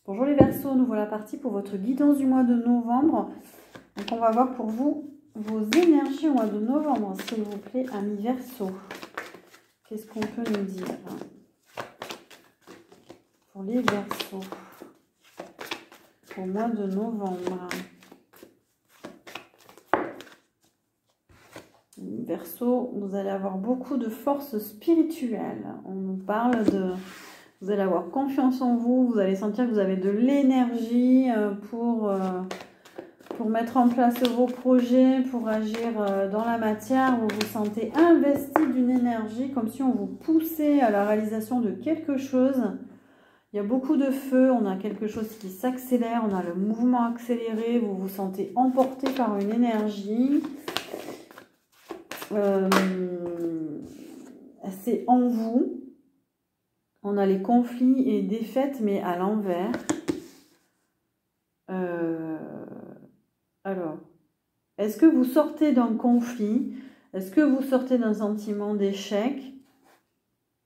Bonjour les Verseaux, nous voilà partis pour votre guidance du mois de novembre. Donc on va voir pour vous vos énergies au mois de novembre, s'il vous plaît, amis Verseaux. Qu'est-ce qu'on peut nous dire pour les Verseaux au mois de novembre? Verseaux, vous allez avoir beaucoup de force spirituelle. On nous parle de... Vous allez avoir confiance en vous, vous allez sentir que vous avez de l'énergie pour mettre en place vos projets, pour agir dans la matière. Vous vous sentez investi d'une énergie, comme si on vous poussait à la réalisation de quelque chose. Il y a beaucoup de feu, on a quelque chose qui s'accélère, on a le mouvement accéléré, vous vous sentez emporté par une énergie. C'est en vous. On a les conflits et défaites, mais à l'envers. Alors, est-ce que vous sortez d'un conflit? Est-ce que vous sortez d'un sentiment d'échec?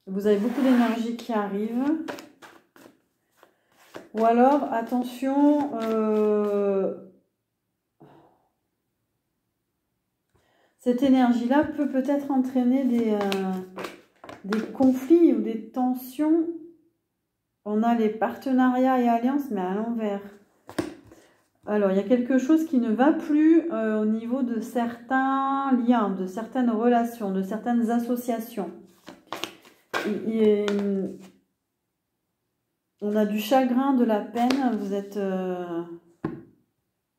Vous avez beaucoup d'énergie qui arrive. Ou alors, attention, cette énergie-là peut peut-être entraîner des conflits ou des tensions. On a les partenariats et alliances, mais à l'envers. Alors, il y a quelque chose qui ne va plus au niveau de certains liens, de certaines relations, de certaines associations. On a du chagrin, de la peine. Vous êtes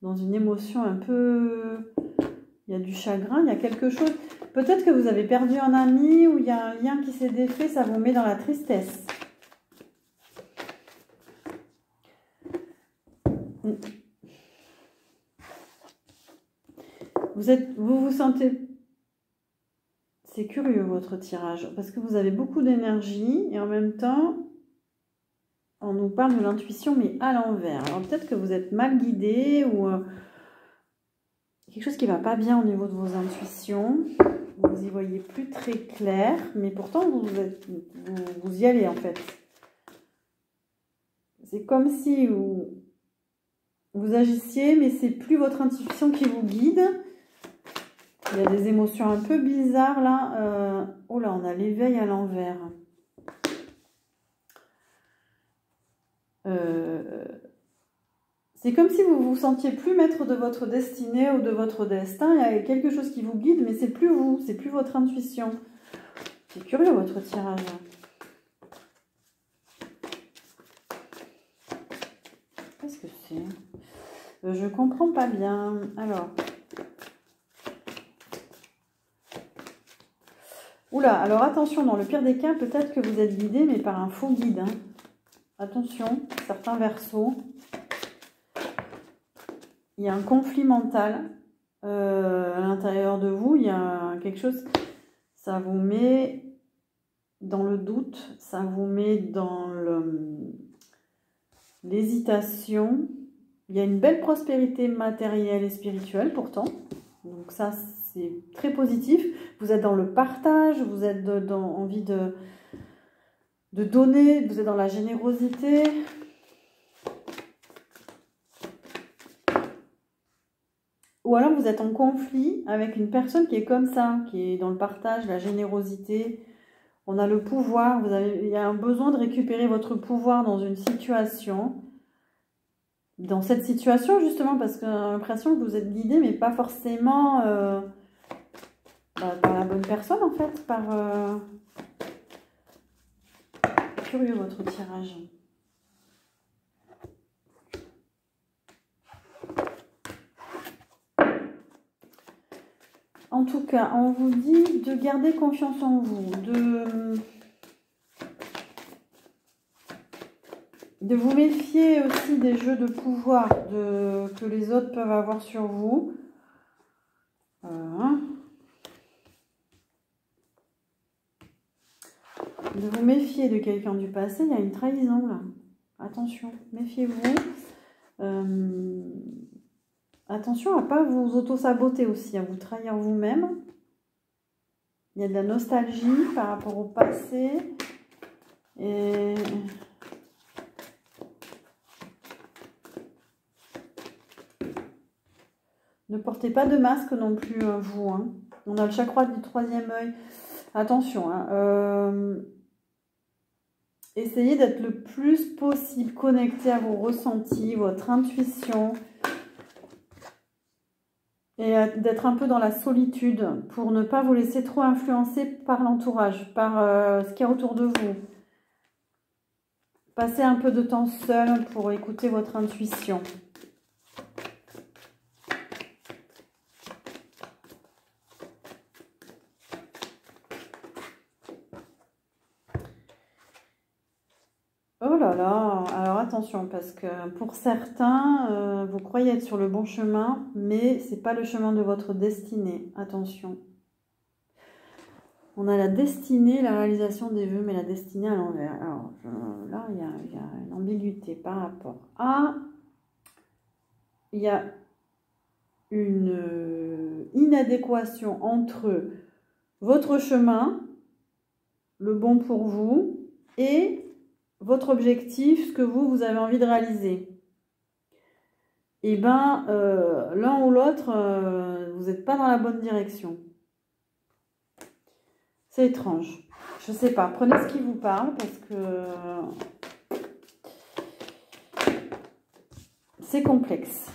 dans une émotion un peu... Il y a du chagrin, il y a quelque chose... Peut-être que vous avez perdu un ami ou il y a un lien qui s'est défait, ça vous met dans la tristesse. Vous vous sentez... C'est curieux votre tirage, parce que vous avez beaucoup d'énergie et en même temps, on nous parle de l'intuition, mais à l'envers. Alors peut-être que vous êtes mal guidé ou quelque chose qui ne va pas bien au niveau de vos intuitions. Vous y voyez plus très clair, mais pourtant vous y allez en fait. C'est comme si vous agissiez, mais c'est plus votre intuition qui vous guide. Il y a des émotions un peu bizarres là. Oh là, on a l'éveil à l'envers. C'est comme si vous vous sentiez plus maître de votre destinée ou de votre destin. Il y a quelque chose qui vous guide, mais c'est plus vous, c'est plus votre intuition. C'est curieux votre tirage. Qu'est-ce que c'est? Je comprends pas bien. Alors. Oula, alors attention, dans le pire des cas, peut-être que vous êtes guidé, mais par un faux guide. Hein. Attention, certains Verseaux. Il y a un conflit mental à l'intérieur de vous. Il y a quelque chose, ça vous met dans le doute, ça vous met dans l'hésitation. Il y a une belle prospérité matérielle et spirituelle pourtant. Donc ça, c'est très positif. Vous êtes dans le partage, vous êtes dans envie de donner, vous êtes dans la générosité. Ou alors vous êtes en conflit avec une personne qui est comme ça, qui est dans le partage, la générosité. On a le pouvoir, il y a un besoin de récupérer votre pouvoir dans une situation. Dans cette situation justement, parce qu'on a l'impression que vous êtes guidé, mais pas forcément par la bonne personne en fait. Curieux votre tirage. En tout cas, on vous dit de garder confiance en vous, de vous méfier aussi des jeux de pouvoir que les autres peuvent avoir sur vous. De vous méfier de quelqu'un du passé, il y a une trahison là. Attention, méfiez-vous. Attention à ne pas vous auto-saboter aussi, à vous trahir vous-même. Il y a de la nostalgie par rapport au passé. Et Ne portez pas de masque non plus, vous. Hein. On a le chakra du troisième œil. Attention, hein, essayez d'être le plus possible connecté à vos ressentis, votre intuition. Et d'être un peu dans la solitude pour ne pas vous laisser trop influencer par l'entourage, par ce qu'il y a autour de vous. Passez un peu de temps seul pour écouter votre intuition. Oh là là, alors attention parce que pour certains, vous croyez être sur le bon chemin, mais ce n'est pas le chemin de votre destinée. Attention. On a la destinée, la réalisation des vœux, mais la destinée à l'envers. Alors là, il y a une ambiguïté par rapport à... Il y a une inadéquation entre votre chemin, le bon pour vous, et votre objectif, ce que vous avez envie de réaliser. Et bien, l'un ou l'autre, vous n'êtes pas dans la bonne direction. C'est étrange. Je ne sais pas. Prenez ce qui vous parle parce que c'est complexe.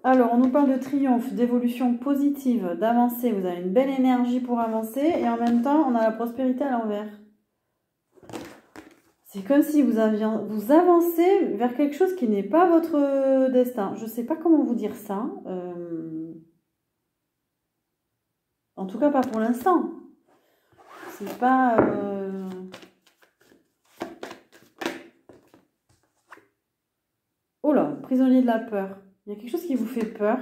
Alors, on nous parle de triomphe, d'évolution positive, d'avancer. Vous avez une belle énergie pour avancer et en même temps, on a la prospérité à l'envers. C'est comme si vous avancez vers quelque chose qui n'est pas votre destin. Je ne sais pas comment vous dire ça. En tout cas, pas pour l'instant. C'est pas... Oh là, prisonnier de la peur. Il y a quelque chose qui vous fait peur.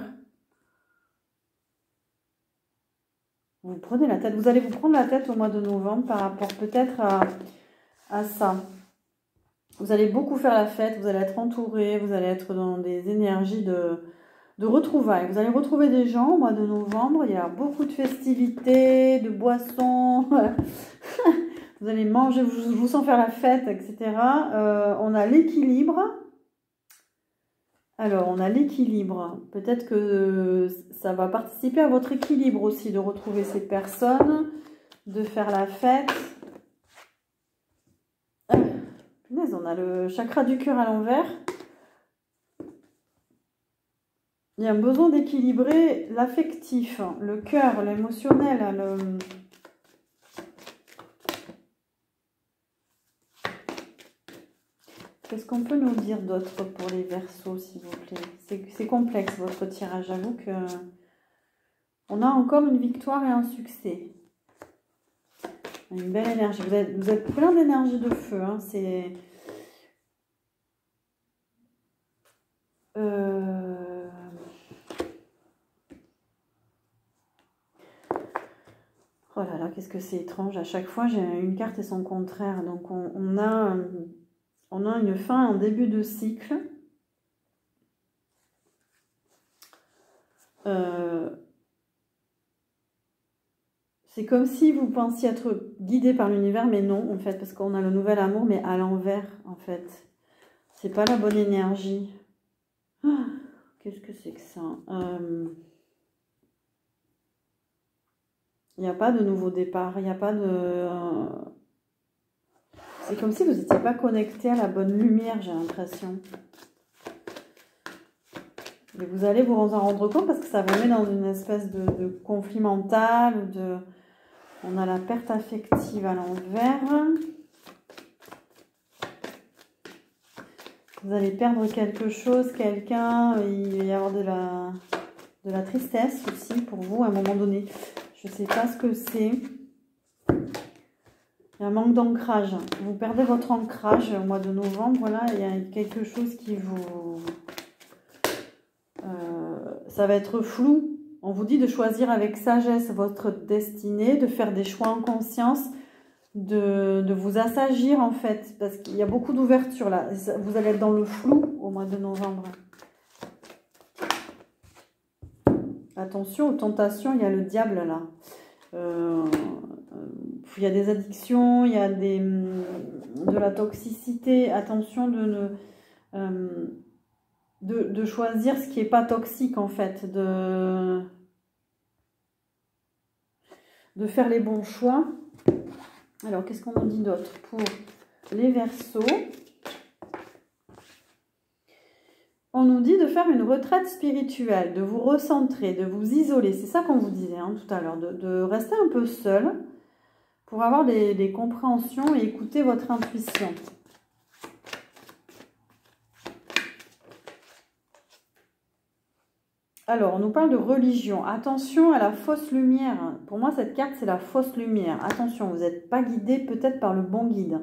Vous prenez la tête. Vous allez vous prendre la tête au mois de novembre par rapport peut-être à ça. Vous allez beaucoup faire la fête, vous allez être entouré, vous allez être dans des énergies de retrouvailles. Vous allez retrouver des gens au mois de novembre. Il y a beaucoup de festivités, de boissons. Vous allez manger, vous sens faire la fête, etc. On a l'équilibre. Alors, on a l'équilibre. Peut-être que ça va participer à votre équilibre aussi, de retrouver ces personnes, de faire la fête. Punaise, on a le chakra du cœur à l'envers. Il y a un besoin d'équilibrer l'affectif, le cœur, l'émotionnel, Qu'est-ce qu'on peut nous dire d'autre pour les Verseaux, s'il vous plaît? C'est complexe, votre tirage. J'avoue que on a encore une victoire et un succès. Une belle énergie. Vous êtes plein d'énergie de feu. Hein. C'est... Oh là là, qu'est-ce que c'est étrange. À chaque fois, j'ai une carte et son contraire. Donc, on a une fin, un début de cycle. C'est comme si vous pensiez être guidé par l'univers, mais non, en fait, parce qu'on a le nouvel amour, mais à l'envers, en fait. C'est pas la bonne énergie. Ah, qu'est-ce que c'est que ça? Il n'y a pas de nouveau départ, il n'y a pas de... C'est comme si vous n'étiez pas connecté à la bonne lumière, j'ai l'impression. Et vous allez vous en rendre compte parce que ça vous met dans une espèce de conflit mental ou de... On a la perte affective à l'envers. Vous allez perdre quelque chose, quelqu'un. Il va y avoir de la tristesse aussi pour vous à un moment donné. Je ne sais pas ce que c'est. Il y a un manque d'ancrage. Vous perdez votre ancrage au mois de novembre. Là, il y a quelque chose qui vous... ça va être flou. On vous dit de choisir avec sagesse votre destinée, de faire des choix en conscience, de vous assagir en fait, parce qu'il y a beaucoup d'ouverture là. Vous allez être dans le flou au mois de novembre. Attention aux tentations, il y a le diable là. il y a des addictions, il y a de la toxicité. Attention de choisir ce qui n'est pas toxique en fait, de faire les bons choix. Alors, qu'est-ce qu'on nous dit d'autre pour les Verseaux? On nous dit de faire une retraite spirituelle, de vous recentrer, de vous isoler. C'est ça qu'on vous disait hein, tout à l'heure, de rester un peu seul pour avoir des compréhensions et écouter votre intuition. Alors, on nous parle de religion. Attention à la fausse lumière. Pour moi, cette carte, c'est la fausse lumière. Attention, vous n'êtes pas guidé peut-être par le bon guide.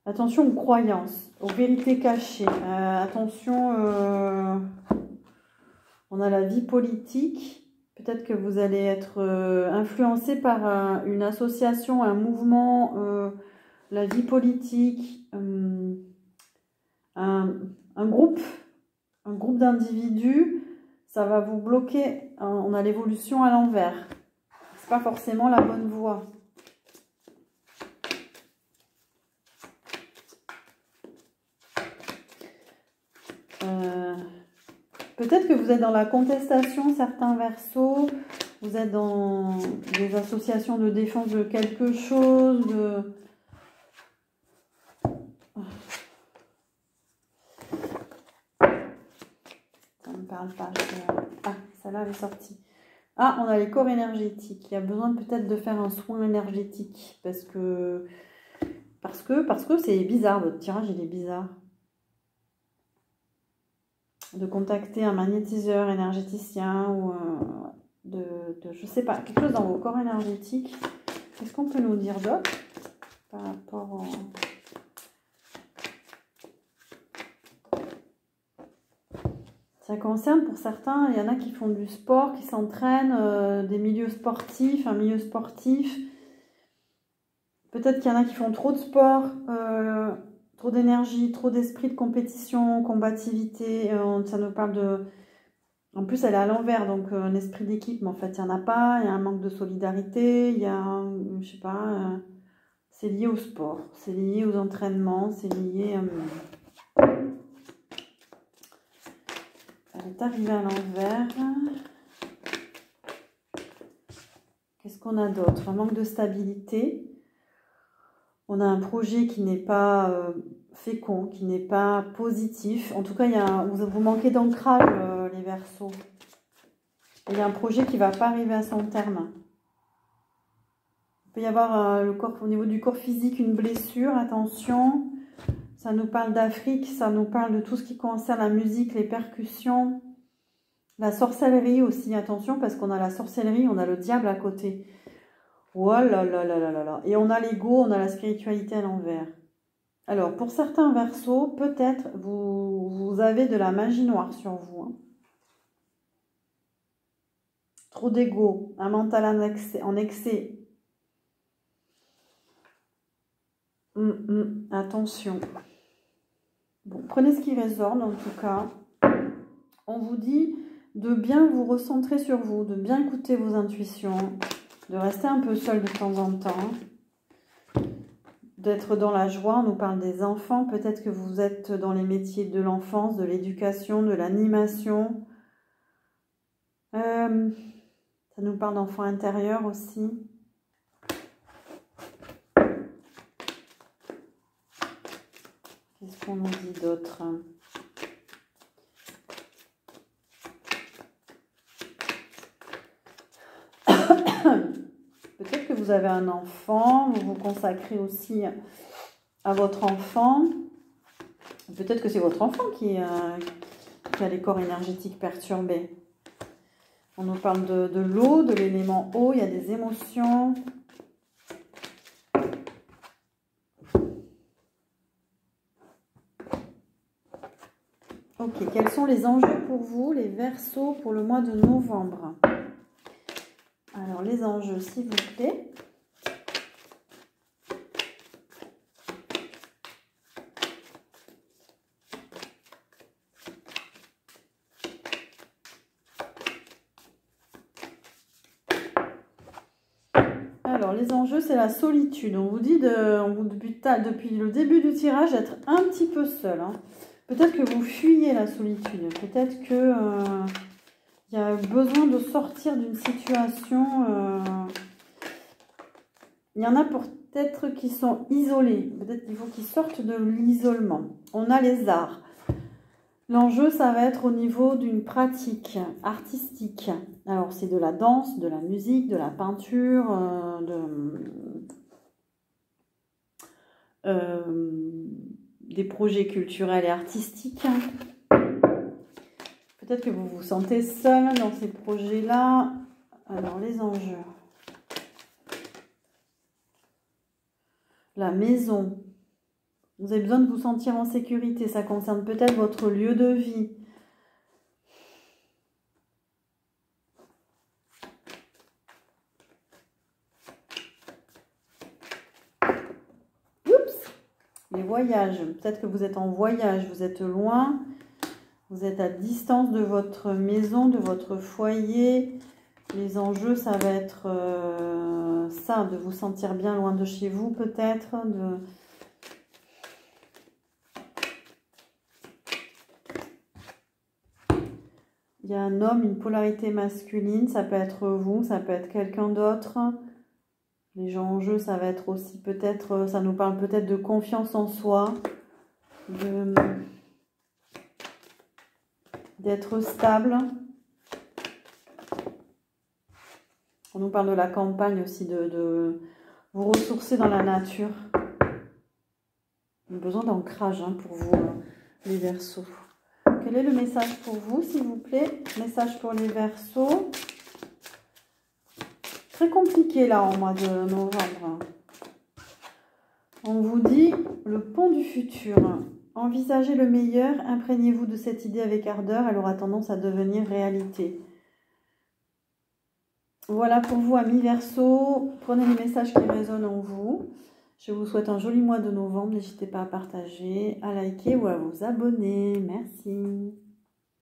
Attention aux croyances, aux vérités cachées. Attention, on a la vie politique. Peut-être que vous allez être influencé par une association, un mouvement, la vie politique, un groupe d'individus. Ça va vous bloquer. On a l'évolution à l'envers. C'est pas forcément la bonne voie. Peut-être que vous êtes dans la contestation, certains Verseaux, vous êtes dans des associations de défense de quelque chose, Ça ne me parle pas. Ah, celle-là, elle est sortie. Ah, on a les corps énergétiques. Il y a besoin peut-être de faire un soin énergétique, parce que c'est bizarre, votre tirage, il est bizarre. De contacter un magnétiseur, énergéticien ou je sais pas, quelque chose dans vos corps énergétiques. Qu'est-ce qu'on peut nous dire d'autre par rapport Ça concerne pour certains, il y en a qui font du sport, qui s'entraînent, des milieux sportifs, un milieu sportif. Peut-être qu'il y en a qui font trop de sport, trop d'énergie, trop d'esprit de compétition, combativité. Ça nous parle de... En plus, elle est à l'envers, donc un esprit d'équipe, mais en fait, il n'y en a pas. Il y a un manque de solidarité, il y a, je sais pas, c'est lié au sport, c'est lié aux entraînements, c'est lié... Elle est arrivée à l'envers. Qu'est-ce qu'on a d'autre? Un manque de stabilité. On a un projet qui n'est pas fécond, qui n'est pas positif. En tout cas, vous manquez d'ancrage, les Verseaux. Il y a un projet qui ne va pas arriver à son terme. Il peut y avoir au niveau du corps physique une blessure, attention. Ça nous parle d'Afrique, ça nous parle de tout ce qui concerne la musique, les percussions. La sorcellerie aussi, attention, parce qu'on a la sorcellerie, on a le diable à côté. Oh là là là là là là. Et on a l'ego, on a la spiritualité à l'envers. Alors, pour certains Verseaux, peut-être vous avez de la magie noire sur vous. Hein. Trop d'ego, un mental en excès. Attention. Bon, prenez ce qui résonne en tout cas. On vous dit de bien vous recentrer sur vous, de bien écouter vos intuitions, de rester un peu seul de temps en temps, d'être dans la joie. On nous parle des enfants. Peut-être que vous êtes dans les métiers de l'enfance, de l'éducation, de l'animation. Ça nous parle d'enfants intérieurs aussi. Qu'est-ce qu'on nous dit d'autre? Peut-être que vous avez un enfant, vous vous consacrez aussi à votre enfant. Peut-être que c'est votre enfant qui a les corps énergétiques perturbés. On nous parle de l'eau, de l'élément eau, il y a des émotions. Ok, quels sont les enjeux pour vous, les Verseaux, pour le mois de novembre? Alors, les enjeux, s'il vous plaît. Alors, les enjeux, c'est la solitude. On vous dit, depuis le début du tirage, d'être un petit peu seul. Hein. Peut-être que vous fuyez la solitude. Peut-être que y a besoin de sortir d'une situation. Il y en a peut-être qui sont isolés. Peut-être qu'il faut qu'ils sortent de l'isolement. On a les arts. L'enjeu, ça va être au niveau d'une pratique artistique. Alors, c'est de la danse, de la musique, de la peinture, des projets culturels et artistiques. Peut-être que vous vous sentez seul dans ces projets-là. Alors, les enjeux. La maison. Vous avez besoin de vous sentir en sécurité. Ça concerne peut-être votre lieu de vie. Oups! Les voyages. Peut-être que vous êtes en voyage, vous êtes loin. Vous êtes à distance de votre maison, de votre foyer. Les enjeux, ça va être ça, de vous sentir bien loin de chez vous peut-être. Il y a un homme, une polarité masculine, ça peut être vous, ça peut être quelqu'un d'autre. Les gens en jeu, ça va être aussi peut-être, ça nous parle peut-être de confiance en soi, d'être stable. On nous parle de la campagne aussi, de vous ressourcer dans la nature. On a besoin d'ancrage pour vous, les Verseaux. Quel est le message pour vous, s'il vous plaît? Message pour les Verseaux. Très compliqué là, en mois de novembre. On vous dit le pont du futur. Envisagez le meilleur, imprégnez-vous de cette idée avec ardeur, elle aura tendance à devenir réalité. Voilà pour vous, amis Verseaux. Prenez les messages qui résonnent en vous. Je vous souhaite un joli mois de novembre. N'hésitez pas à partager, à liker ou à vous abonner. Merci.